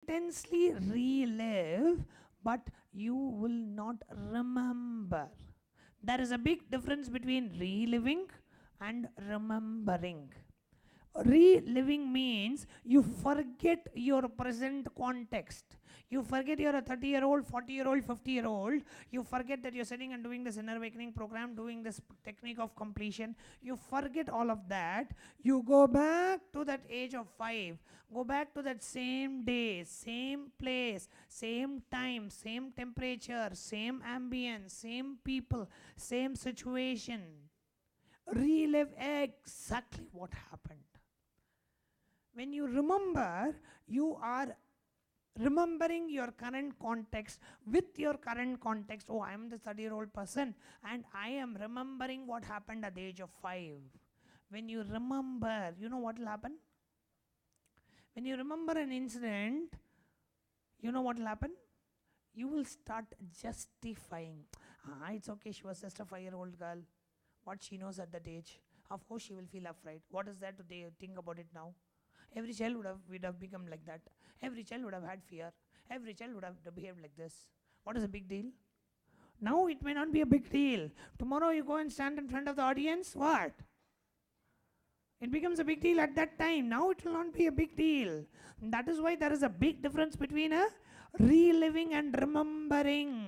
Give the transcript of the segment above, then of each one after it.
intensely relive, but you will not remember. There is a big difference between reliving and remembering. Reliving means you forget your present context. You forget you're a 30-year-old, 40-year-old, 50-year-old. You forget that you're sitting and doing this inner awakening program, doing this technique of completion. You forget all of that. You go back to that age of 5. Go back to that same day, same place, same time, same temperature, same ambience, same people, same situation. Relive exactly what happened. When you remember, you are remembering your current context with your current context. Oh, I am the 30-year-old person and I am remembering what happened at the age of 5. When you remember, you know what will happen? When you remember an incident, you know what will happen? You will start justifying. It's okay, she was just a 5-year-old girl. What she knows at that age? Of course, she will feel afraid. What is there to think about it now? Every child would have become like that. Every child would have had fear. Every child would have behaved like this. What is a big deal? Now it may not be a big deal. Tomorrow you go and stand in front of the audience, what? It becomes a big deal at that time. Now it will not be a big deal. That is why there is a big difference between a reliving and remembering.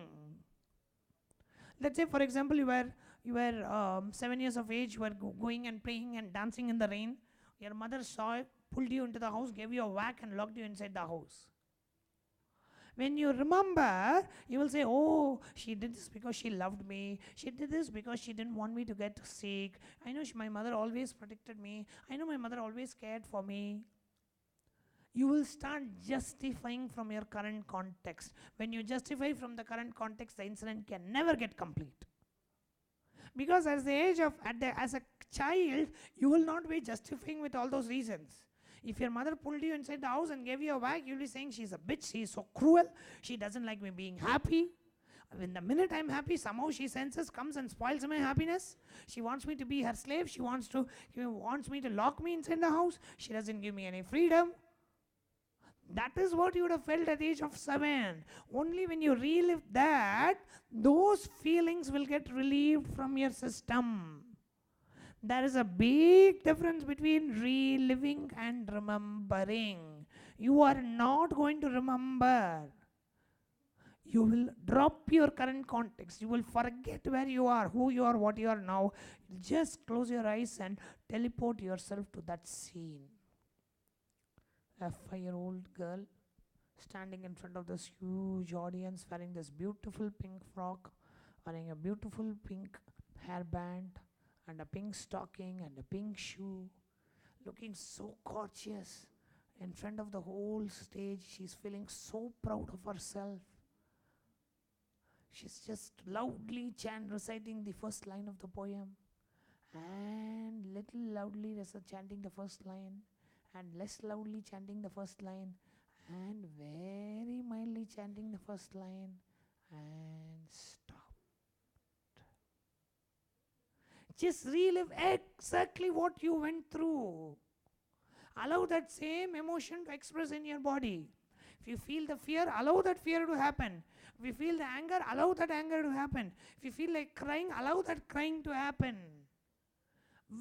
Let's say, for example, you were 7 years of age, you were going and playing and dancing in the rain. Your mother saw it, pulled you into the house, gave you a whack and locked you inside the house. When you remember, you will say, oh, she did this because she loved me. She did this because she didn't want me to get sick. I know my mother always protected me. I know my mother always cared for me. You will start justifying from your current context. When you justify from the current context, the incident can never get complete. Because as a child, you will not be justifying with all those reasons. If your mother pulled you inside the house and gave you a whack, you'll be saying she's a bitch, she's so cruel, she doesn't like me being happy. When the minute I'm happy, somehow she senses, comes and spoils my happiness. She wants me to be her slave. She wants me to lock me inside the house. She doesn't give me any freedom. That is what you would have felt at the age of 7. Only when you relive that, those feelings will get relieved from your system. There is a big difference between reliving and remembering. You are not going to remember. You will drop your current context. You will forget where you are, who you are, what you are now. Just close your eyes and teleport yourself to that scene. A 5-year-old girl standing in front of this huge audience wearing this beautiful pink frock, wearing a beautiful pink hairband and a pink stocking and a pink shoe, looking so gorgeous in front of the whole stage. She's feeling so proud of herself. She's just loudly reciting the first line of the poem, and little loudly chanting the first line, and less loudly chanting the first line, and very mildly chanting the first line, and stop. Just relive exactly what you went through. Allow that same emotion to express in your body. If you feel the fear, allow that fear to happen. If you feel the anger, allow that anger to happen. If you feel like crying, allow that crying to happen.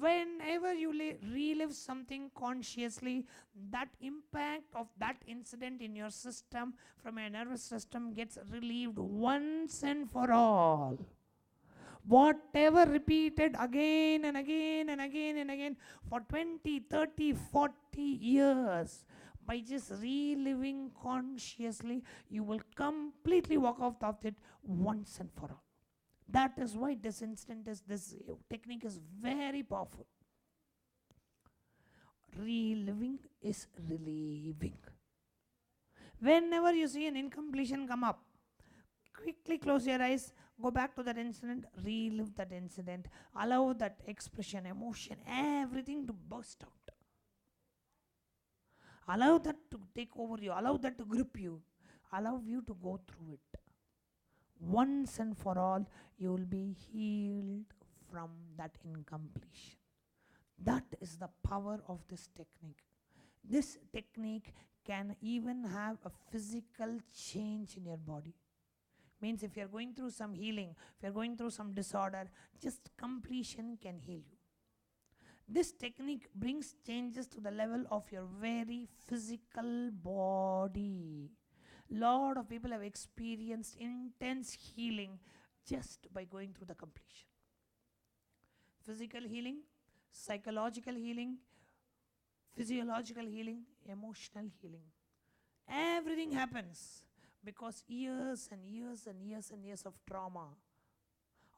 Whenever you relive something consciously, that impact of that incident in your system, from your nervous system, gets relieved once and for all. Whatever repeated again and again and again and again for 20, 30, 40 years, by just reliving consciously, you will completely walk out of it once and for all. That is why this technique is very powerful. Reliving is relieving. Whenever you see an incompletion come up, quickly close your eyes, go back to that incident, relive that incident, allow that expression, emotion, everything to burst out. Allow that to take over you, allow that to grip you, allow you to go through it. Once and for all, you will be healed from that incompletion. That is the power of this technique. This technique can even have a physical change in your body. Means if you're going through some healing, if you're going through some disorder, just completion can heal you. This technique brings changes to the level of your very physical body. Lot of people have experienced intense healing just by going through the completion. Physical healing, psychological healing, physiological healing, emotional healing. Everything happens because years and years and years and years of trauma,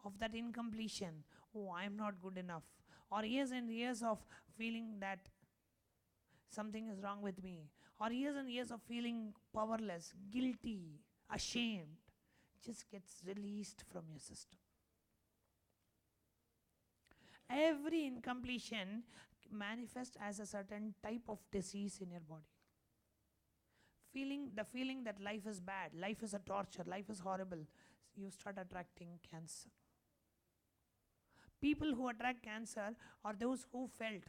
of that incompletion, oh, I am not good enough, or years and years of feeling that something is wrong with me, or years and years of feeling powerless, guilty, ashamed, just gets released from your system. Every incompletion manifests as a certain type of disease in your body. The feeling that life is bad, life is a torture, life is horrible, you start attracting cancer. People who attract cancer are those who felt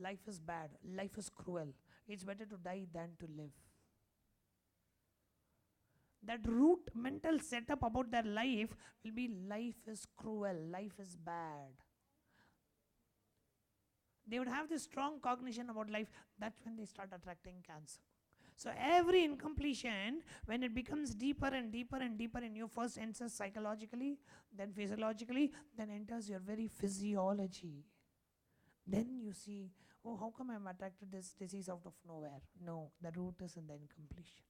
life is bad, life is cruel, it's better to die than to live. That root mental setup about their life will be life is cruel, life is bad. They would have this strong cognition about life. That's when they start attracting cancer. So every incompletion, when it becomes deeper and deeper and deeper in you, first enters psychologically, then physiologically, then enters your very physiology. Then you see, oh, how come I'm attracted to this disease out of nowhere? No, the root is in the incompletion.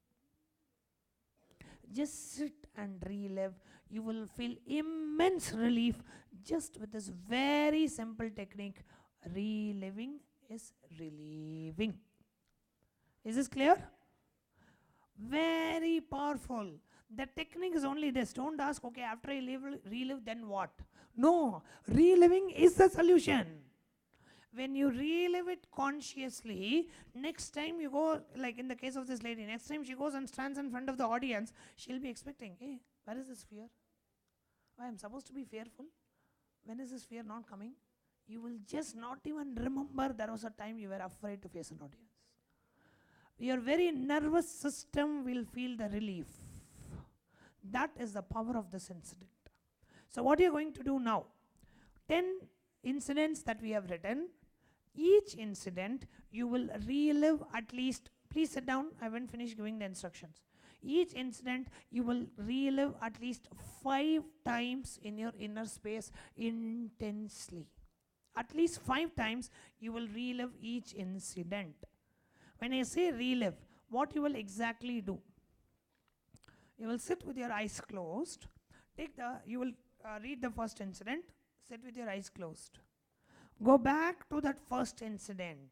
Just sit and relive. You will feel immense relief just with this very simple technique. Reliving is relieving. Is this clear? Very powerful. The technique is only this. Don't ask, okay, after I relive, then what? No, reliving is the solution. When you relive it consciously, next time you go, like in the case of this lady, next time she goes and stands in front of the audience, she'll be expecting, hey, where is this fear? I am supposed to be fearful. When is this fear not coming? You will just not even remember there was a time you were afraid to face an audience. Your very nervous system will feel the relief. That is the power of this incident. So what you're going to do now, 10 incidents that we have written, each incident you will relive at least, please sit down, I haven't finished giving the instructions. Each incident you will relive at least 5 times in your inner space intensely. At least 5 times you will relive each incident. When I say relive, what you will exactly do? You will sit with your eyes closed. You will read the first incident. Sit with your eyes closed. Go back to that first incident.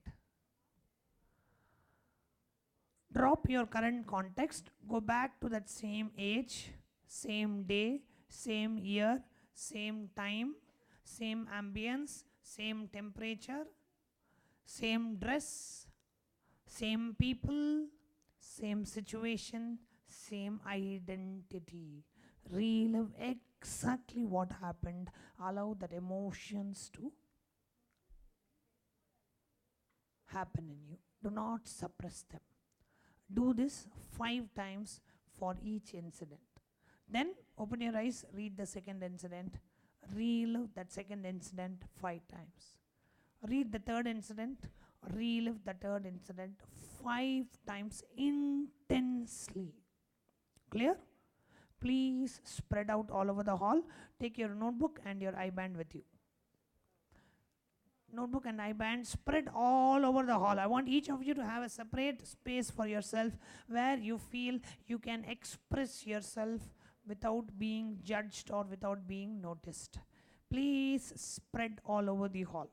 Drop your current context. Go back to that same age, same day, same year, same time, same ambience, same temperature, same dress, same people, same situation, same identity. Relive exactly what happened. Allow that emotions to happen in you. Do not suppress them. Do this 5 times for each incident. Then open your eyes, read the second incident. Relive that second incident 5 times. Read the third incident. Relive the third incident 5 times intensely. Clear? Please spread out all over the hall. Take your notebook and your eye band with you. Notebook and eye band spread all over the hall. I want each of you to have a separate space for yourself where you feel you can express yourself without being judged or without being noticed. Please spread all over the hall.